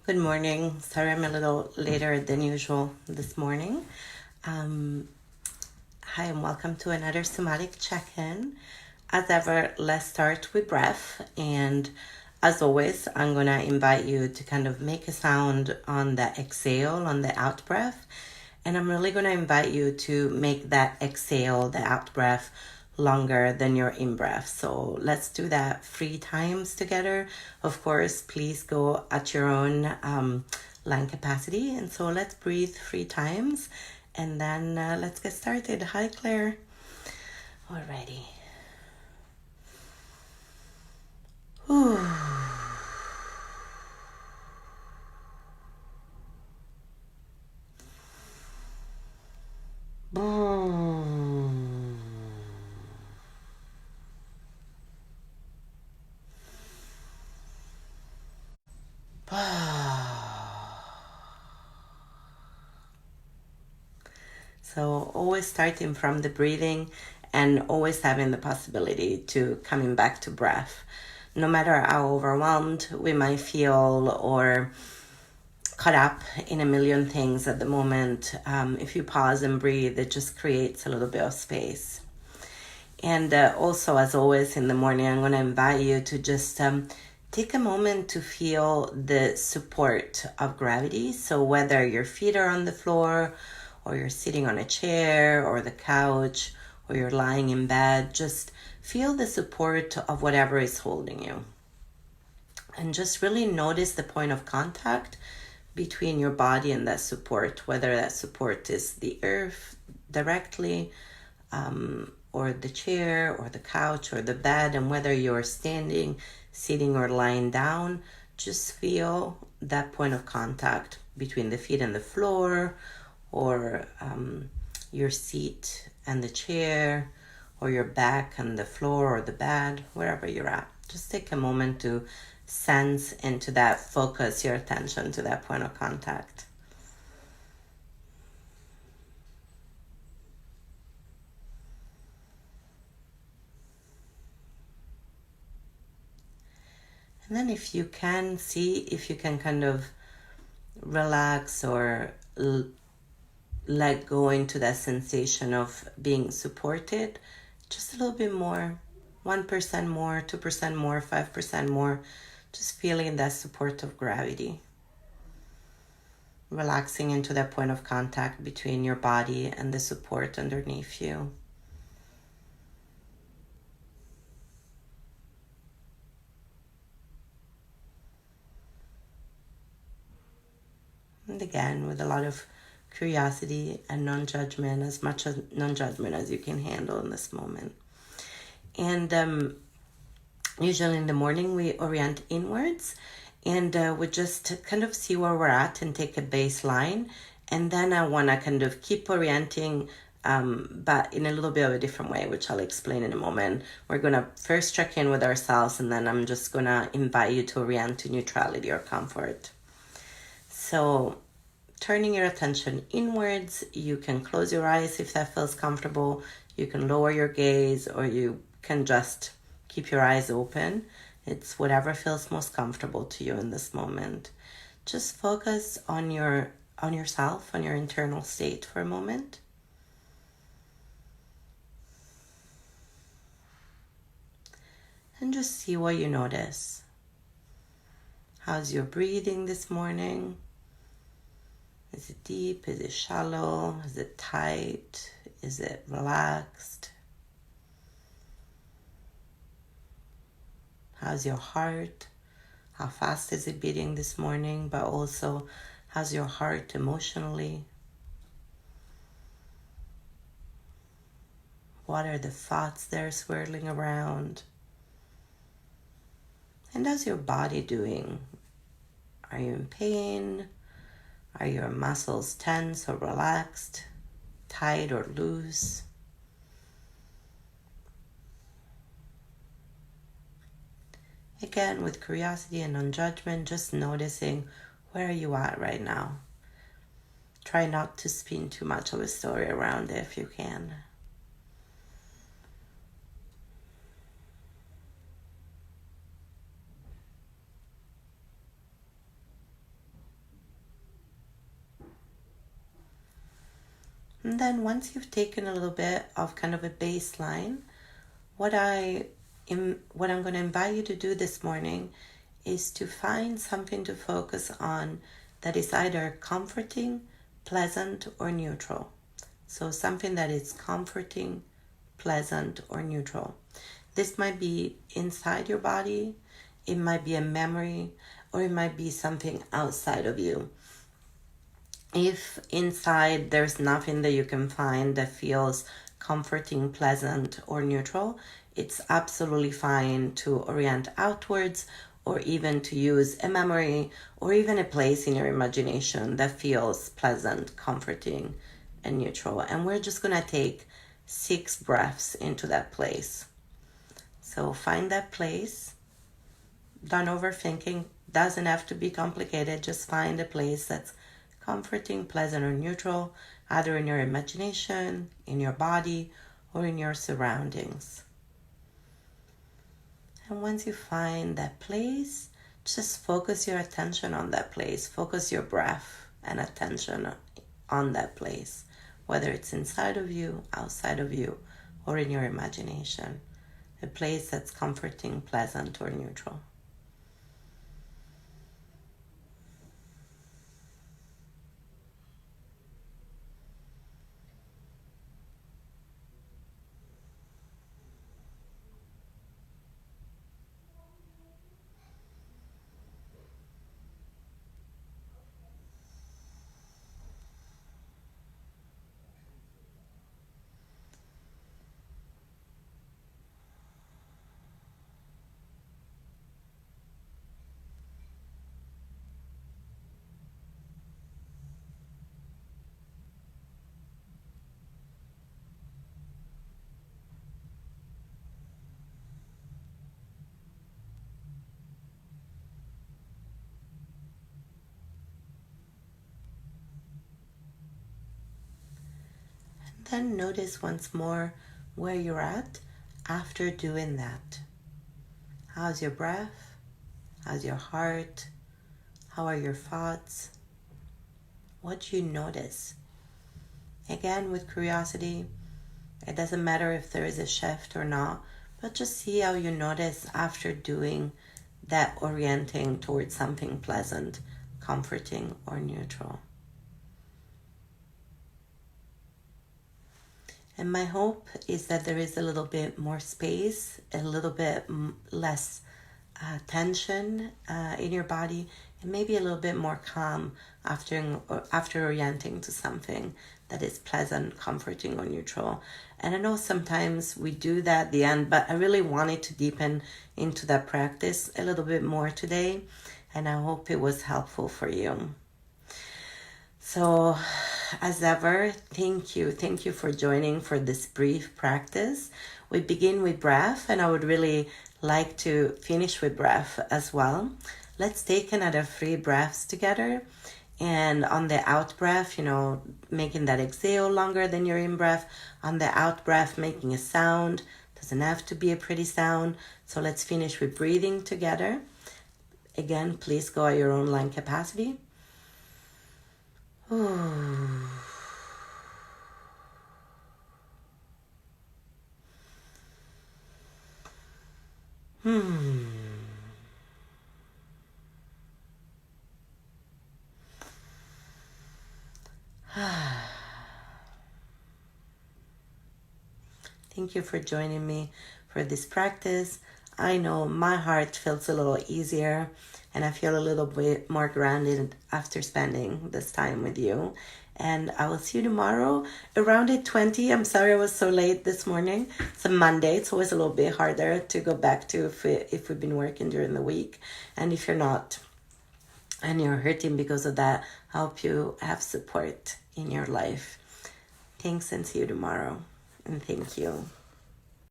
Good morning. Sorry I'm a little later than usual this morning. Um, Hi and welcome to another Somatic check-in. As ever, let's start with breath. And as always, I'm going to invite you to kind of make a sound on the exhale, on the out breath. And I'm really going to invite you to make that exhale, the out breath, longer than your in breath. So let's do that 3 times together. Of course, please go at your own lung capacity. And so let's breathe 3 times and then let's get started. Hi, Claire. Alrighty. Whew. So always starting from the breathing and always having the possibility to coming back to breath. No matter how overwhelmed we might feel or caught up in a million things at the moment, if you pause and breathe, it just creates a little bit of space. And also, as always, in the morning, I'm going to invite you to just take a moment to feel the support of gravity. So whether your feet are on the floor or you're sitting on a chair or the couch or you're lying in bed, just feel the support of whatever is holding you. And just really notice the point of contact between your body and that support, whether that support is the earth directly, or the chair or the couch or the bed, and whether you're standing, sitting, or lying down, just feel that point of contact between the feet and the floor, or your seat and the chair, or your back and the floor or the bed, wherever you're at. Just take a moment to sense into that, focus your attention to that point of contact. And then if you can, see if you can kind of relax or let go into that sensation of being supported just a little bit more, 1% more, 2% more, 5% more, just feeling that support of gravity. Relaxing into that point of contact between your body and the support underneath you. And again, with a lot of curiosity and non-judgment, as much as non-judgment as you can handle in this moment. And usually in the morning we orient inwards, and we just kind of see where we're at and take a baseline. And then I want to kind of keep orienting, but in a little bit of a different way, which I'll explain in a moment. We're going to first check in with ourselves, and then I'm just going to invite you to orient to neutrality or comfort. So turning your attention inwards, you can close your eyes if that feels comfortable. You can lower your gaze, or you can just keep your eyes open. It's whatever feels most comfortable to you in this moment. Just focus on yourself, on your internal state for a moment. And just see what you notice. How's your breathing this morning? Is it deep? Is it shallow? Is it tight? Is it relaxed? How's your heart? How fast is it beating this morning? But also, how's your heart emotionally? What are the thoughts that are swirling around? And how's your body doing? Are you in pain? Are your muscles tense or relaxed, tight or loose? Again, with curiosity and non-judgment, just noticing where are you at right now. Try not to spin too much of a story around it if you can. And then once you've taken a little bit of kind of a baseline, what I'm going to invite you to do this morning is to find something to focus on that is either comforting, pleasant, or neutral. So something that is comforting, pleasant, or neutral. This might be inside your body, it might be a memory, or it might be something outside of you. If inside there's nothing that you can find that feels comforting, pleasant, or neutral, it's absolutely fine to orient outwards, or even to use a memory or even a place in your imagination that feels pleasant, comforting, and neutral. And we're just going to take 6 breaths into that place. So find that place. Don't overthinking. Doesn't have to be complicated. Just find a place that's comforting, pleasant, or neutral, either in your imagination, in your body, or in your surroundings. And once you find that place, just focus your attention on that place. Focus your breath and attention on that place, whether it's inside of you, outside of you, or in your imagination. A place that's comforting, pleasant, or neutral. Then notice once more where you're at after doing that. How's your breath? How's your heart? How are your thoughts? What do you notice? Again, with curiosity, it doesn't matter if there is a shift or not, but just see how you notice after doing that orienting towards something pleasant, comforting, or neutral. And my hope is that there is a little bit more space, a little bit less tension in your body, and maybe a little bit more calm after orienting to something that is pleasant, comforting, or neutral. And I know sometimes we do that at the end, but I really wanted to deepen into that practice a little bit more today, and I hope it was helpful for you. So, as ever, thank you for joining for this brief practice. We begin with breath, and I would really like to finish with breath as well. Let's take another 3 breaths together. And on the out breath, making that exhale longer than your in breath. On the out breath, making a sound. Doesn't have to be a pretty sound. So let's finish with breathing together. Again, please go at your own lung capacity. Thank you for joining me for this practice. I know my heart feels a little easier and I feel a little bit more grounded after spending this time with you. And I will see you tomorrow around 8:20. I'm sorry I was so late this morning. It's a Monday. It's always a little bit harder to go back to if we've been working during the week. And if you're not and you're hurting because of that, I hope you have support in your life. Thanks and see you tomorrow. And thank you.